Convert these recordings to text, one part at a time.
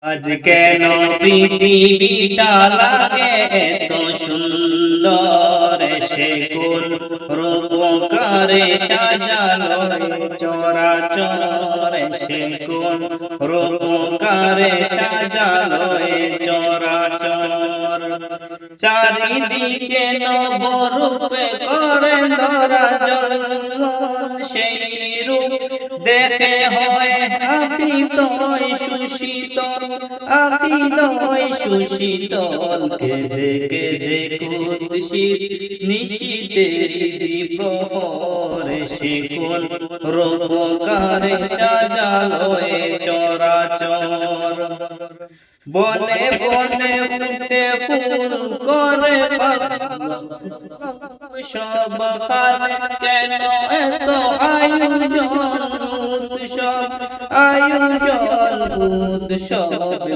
আজ কেন পৃথিবীটা লাগে এত সুন্দর, সে কোন রূপকারে সাজালো চরাচর, সে কোন রূপকারে সাজালো চরাচর। চারিদিকে নবরূপে করে ধরা জন্ম, সেই রূপ দেখে হয় আপিতয় সুশীতল, আপিতয় সুশীতল। কেঁদে কেঁদে কুৎসিত নিশীথের প্রহরে, সে কোন রূপকারে সাজালো চরাচর। বনে বনে ফুটে ফুল করে সবখানে কেন এত আয়োজন উৎসব, আয়োজন উৎসব।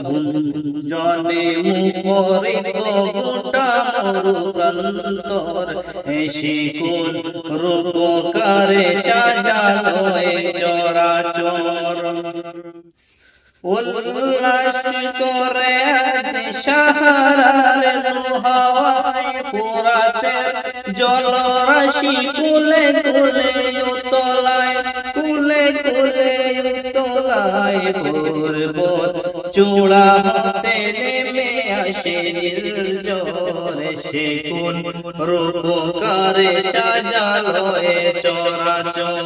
গুঞ্জনে মুখরিত গোটা মরুপ্রান্তর, সে কোন রূপকারে সাজালো চরাচর। উল্লাস করে আজ সাহারার হাওয়ায় পোড়াতে জলরাশি কুলে কুলে উতলায়, কুলে কুলে উতলায়। পর্বত চূড়া হতে নেমে আসে নির্ঝরে, সে কোন রূপকারে সাজালো চরাচর।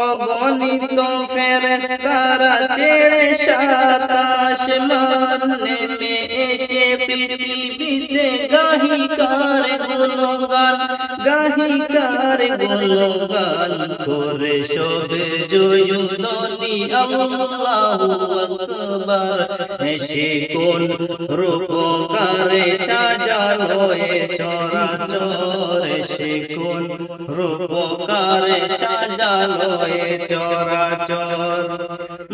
অগণিত ফেরেশতারা ছেড়ে সাত আসমান নেমে এসে পৃথিবীতে গাহিকার গুণগান, গাহিকার গুণগান করে শোভে জয়ধ্বনি আল্লাহু আকবার। সে কোন রূপকারে সাজালো চরাচর, সে কোন রূপকারে সাজালো চরাচর।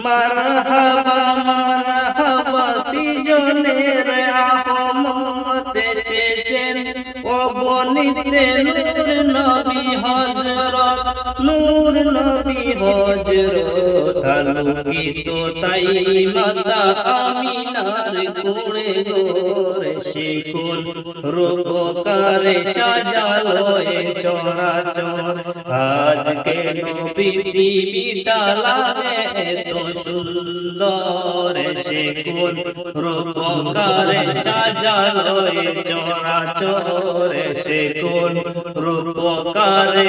মারহাবা মারহাবা সৃজনের আহমদ এসেছেন, অবনীতে নূর নবী হযরত, নূর নবী হযরত। আলোকিত তাই মাতা আমিনার কোলে গোরে, সে কোন রূপকারে সাজালো চরাচর। আজ কেন পৃথিবীটা লাগে এত সুন্দর, সে কোন রূপকারে সাজালো চরাচর, সে কোন রূপকারে